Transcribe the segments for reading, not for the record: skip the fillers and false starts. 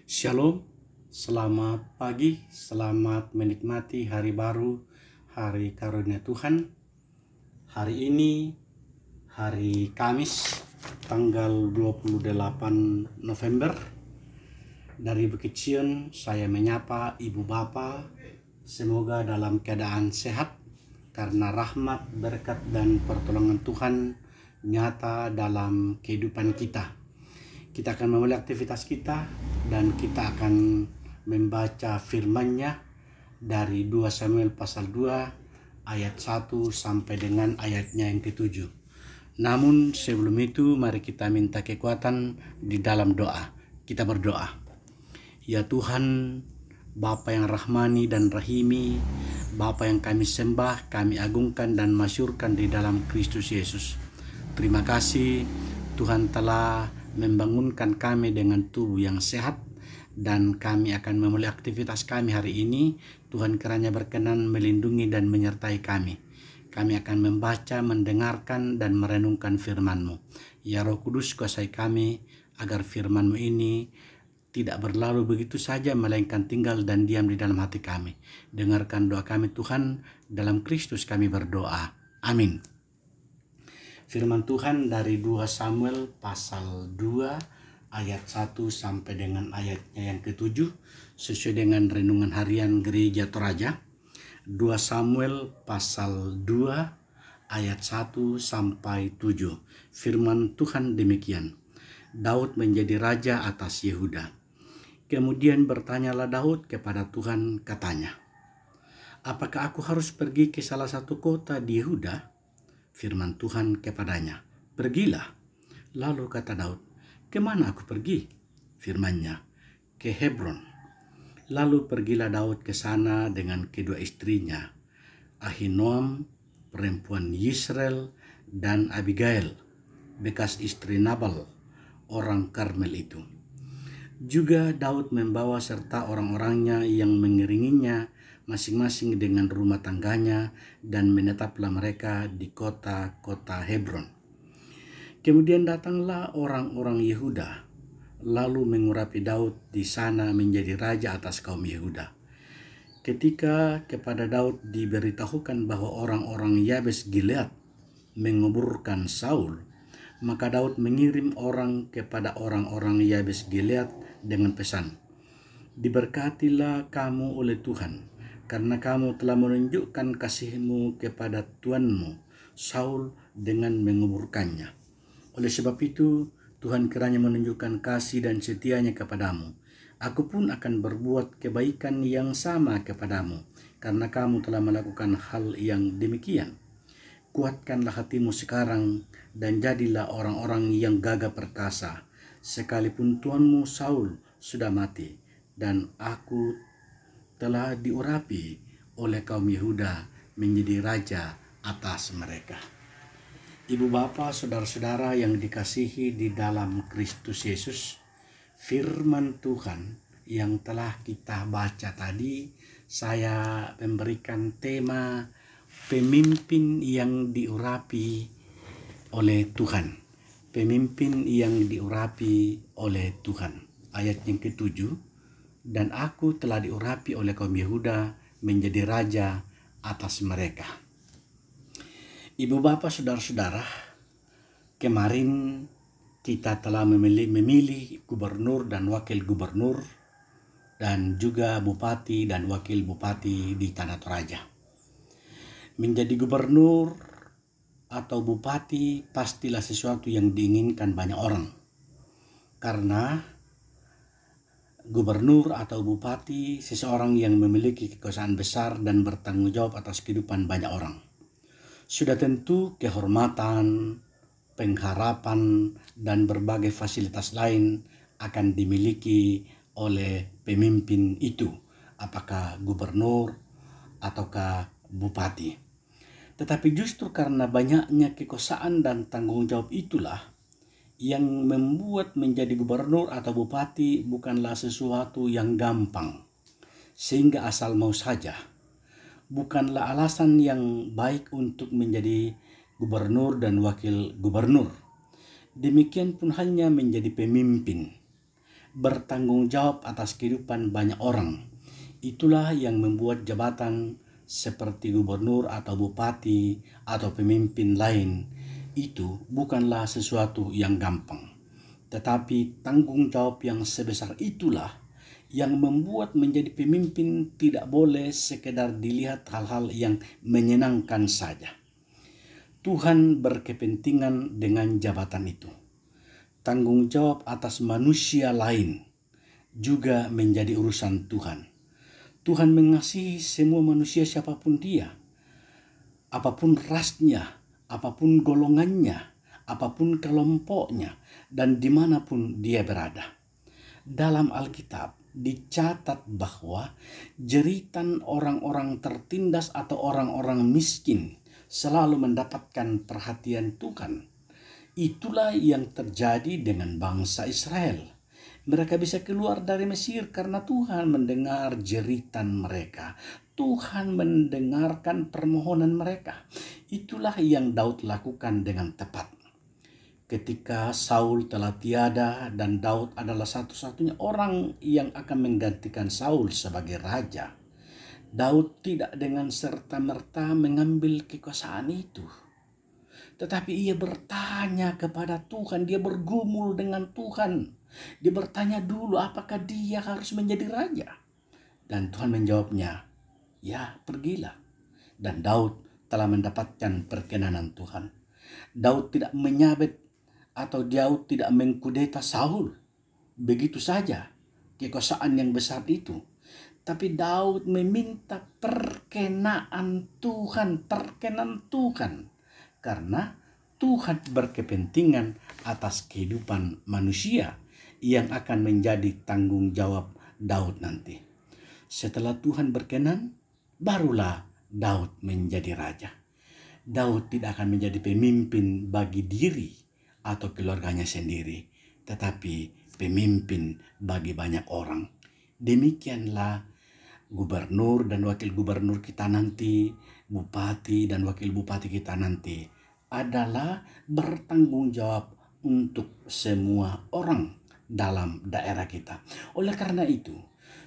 Shalom, selamat pagi, selamat menikmati hari baru, hari karunia Tuhan. Hari ini, hari Kamis, tanggal 28 November. Dari Bukit Sion, saya menyapa Ibu Bapa, semoga dalam keadaan sehat, karena rahmat, berkat, dan pertolongan Tuhan nyata dalam kehidupan kita. Kita akan memulai aktivitas kita dan kita akan membaca firman-Nya dari 2 Samuel pasal 2 ayat 1 sampai dengan ayatnya yang ke-7. Namun sebelum itu mari kita minta kekuatan di dalam doa. Kita berdoa. Ya Tuhan, Bapa yang rahmani dan rahimi, Bapa yang kami sembah, kami agungkan dan masyurkan di dalam Kristus Yesus. Terima kasih Tuhan telah membangunkan kami dengan tubuh yang sehat, dan kami akan memulai aktivitas kami hari ini. Tuhan kiranya berkenan melindungi dan menyertai kami. Kami akan membaca, mendengarkan, dan merenungkan firman-Mu. Ya Roh Kudus, kuasai kami agar firman-Mu ini tidak berlalu begitu saja, melainkan tinggal dan diam di dalam hati kami. Dengarkan doa kami Tuhan, dalam Kristus kami berdoa. Amin. Firman Tuhan dari 2 Samuel pasal 2 ayat 1 sampai dengan ayatnya yang ke-7 sesuai dengan renungan harian Gereja Toraja. 2 Samuel pasal 2 ayat 1 sampai 7. Firman Tuhan demikian. Daud menjadi raja atas Yehuda. Kemudian bertanyalah Daud kepada Tuhan, katanya, apakah aku harus pergi ke salah satu kota di Yehuda? Firman Tuhan kepadanya, pergilah. Lalu kata Daud, kemana aku pergi? Firman-Nya, ke Hebron. Lalu pergilah Daud ke sana dengan kedua istrinya, Ahinoam, perempuan Yisrael, dan Abigail, bekas istri Nabal, orang Karmel itu. Juga Daud membawa serta orang-orangnya yang mengiringinya, masing-masing dengan rumah tangganya, dan menetaplah mereka di kota-kota Hebron. Kemudian datanglah orang-orang Yehuda, lalu mengurapi Daud di sana menjadi raja atas kaum Yehuda. Ketika kepada Daud diberitahukan bahwa orang-orang Yabes Gilead menguburkan Saul, maka Daud mengirim orang kepada orang-orang Yabes Gilead dengan pesan, diberkatilah kamu oleh Tuhan, karena kamu telah menunjukkan kasih-Mu kepada Tuanmu Saul dengan menguburkannya. Oleh sebab itu, Tuhan kiranya menunjukkan kasih dan setia-Nya kepadamu. Aku pun akan berbuat kebaikan yang sama kepadamu, karena kamu telah melakukan hal yang demikian. Kuatkanlah hatimu sekarang, dan jadilah orang-orang yang gagah perkasa, sekalipun tuanmu Saul sudah mati, dan aku telah diurapi oleh kaum Yehuda menjadi raja atas mereka. Ibu bapa, saudara-saudara yang dikasihi di dalam Kristus Yesus, firman Tuhan yang telah kita baca tadi, saya memberikan tema pemimpin yang diurapi oleh Tuhan. Pemimpin yang diurapi oleh Tuhan. Ayat yang ke-7. Dan aku telah diurapi oleh kaum Yehuda menjadi raja atas mereka. Ibu bapak, saudara-saudara, kemarin kita telah memilih gubernur dan wakil gubernur, dan juga bupati dan wakil bupati di Tanah Toraja. Menjadi gubernur atau bupati pastilah sesuatu yang diinginkan banyak orang, karena gubernur atau bupati seseorang yang memiliki kekuasaan besar dan bertanggung jawab atas kehidupan banyak orang. Sudah tentu kehormatan, pengharapan, dan berbagai fasilitas lain akan dimiliki oleh pemimpin itu, apakah gubernur ataukah bupati. Tetapi justru karena banyaknya kekuasaan dan tanggung jawab itulah yang membuat menjadi gubernur atau bupati bukanlah sesuatu yang gampang, sehingga asal mau saja. Bukanlah alasan yang baik untuk menjadi gubernur dan wakil gubernur. Demikian pun halnya menjadi pemimpin. bertanggung jawab atas kehidupan banyak orang. Itulah yang membuat jabatan seperti gubernur atau bupati atau pemimpin lain itu bukanlah sesuatu yang gampang. Tetapi tanggung jawab yang sebesar itulah yang membuat menjadi pemimpin tidak boleh sekedar dilihat hal-hal yang menyenangkan saja. Tuhan berkepentingan dengan jabatan itu. Tanggung jawab atas manusia lain juga menjadi urusan Tuhan. Tuhan mengasihi semua manusia siapapun dia, apapun rasnya, apapun golongannya, apapun kelompoknya, dan dimanapun dia berada. Dalam Alkitab dicatat bahwa jeritan orang-orang tertindas atau orang-orang miskin selalu mendapatkan perhatian Tuhan. Itulah yang terjadi dengan bangsa Israel. Mereka bisa keluar dari Mesir karena Tuhan mendengar jeritan mereka. Tuhan mendengarkan permohonan mereka. Itulah yang Daud lakukan dengan tepat. Ketika Saul telah tiada dan Daud adalah satu-satunya orang yang akan menggantikan Saul sebagai raja, Daud tidak dengan serta-merta mengambil kekuasaan itu. Tetapi ia bertanya kepada Tuhan, dia bergumul dengan Tuhan. Dia bertanya dulu apakah dia harus menjadi raja. Dan Tuhan menjawabnya, ya pergilah. Dan Daud telah mendapatkan perkenanan Tuhan. Daud tidak menyabet atau Daud tidak mengkudeta Saul. Begitu saja kekuasaan yang besar itu. Tapi Daud meminta perkenan Tuhan. Karena Tuhan berkepentingan atas kehidupan manusia yang akan menjadi tanggung jawab Daud nanti. Setelah Tuhan berkenan, barulah Daud menjadi raja. Daud tidak akan menjadi pemimpin bagi diri atau keluarganya sendiri, tetapi pemimpin bagi banyak orang. Demikianlah gubernur dan wakil gubernur kita nanti, bupati dan wakil bupati kita nanti adalah bertanggung jawab untuk semua orang dalam daerah kita. Oleh karena itu,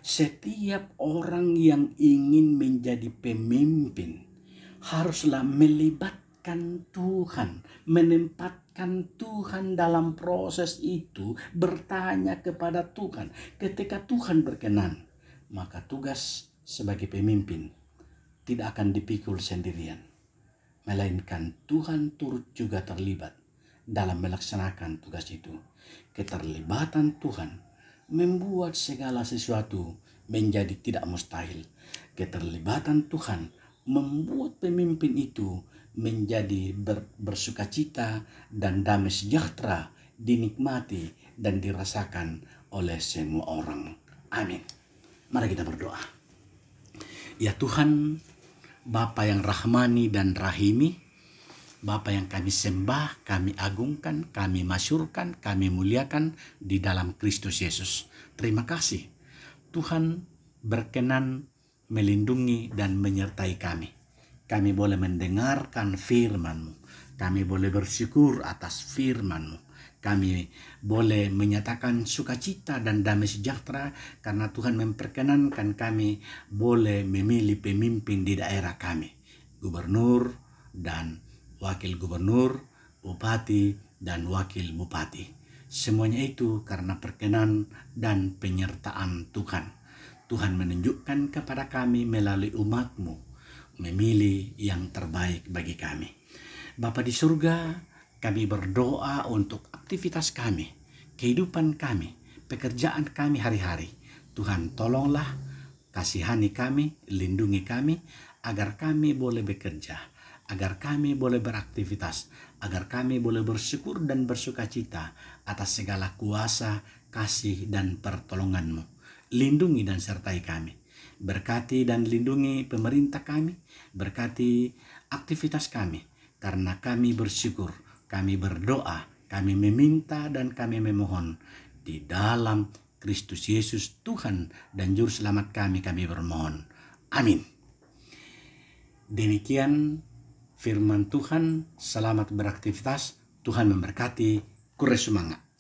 setiap orang yang ingin menjadi pemimpin haruslah melibatkan Tuhan, menempatkan Tuhan dalam proses itu, bertanya kepada Tuhan. Ketika Tuhan berkenan, maka tugas sebagai pemimpin tidak akan dipikul sendirian, melainkan Tuhan turut juga terlibat dalam melaksanakan tugas itu. Keterlibatan Tuhan membuat segala sesuatu menjadi tidak mustahil. Keterlibatan Tuhan membuat pemimpin itu menjadi bersukacita dan damai sejahtera dinikmati dan dirasakan oleh semua orang. Amin. Mari kita berdoa. Ya Tuhan, Bapa yang rahmani dan rahimi, Bapa yang kami sembah, kami agungkan, kami masyurkan, kami muliakan di dalam Kristus Yesus. Terima kasih. Tuhan berkenan melindungi dan menyertai kami. Kami boleh mendengarkan firman-Mu. Kami boleh bersyukur atas firman-Mu. Kami boleh menyatakan sukacita dan damai sejahtera karena Tuhan memperkenankan kami boleh memilih pemimpin di daerah kami. Gubernur dan wakil gubernur, bupati, dan wakil bupati. Semuanya itu karena perkenan dan penyertaan Tuhan. Tuhan menunjukkan kepada kami melalui umat-Mu, memilih yang terbaik bagi kami. Bapa di surga, kami berdoa untuk aktivitas kami, kehidupan kami, pekerjaan kami hari-hari. Tuhan tolonglah, kasihani kami, lindungi kami, agar kami boleh bekerja, agar kami boleh beraktivitas, agar kami boleh bersyukur dan bersukacita atas segala kuasa, kasih, dan pertolongan-Mu. Lindungi dan sertai kami. Berkati dan lindungi pemerintah kami, berkati aktivitas kami, karena kami bersyukur, kami berdoa, kami meminta dan kami memohon di dalam Kristus Yesus Tuhan dan Juru Selamat kami bermohon. Amin. Demikian firman Tuhan. Selamat beraktivitas. Tuhan memberkati. Kure semangat.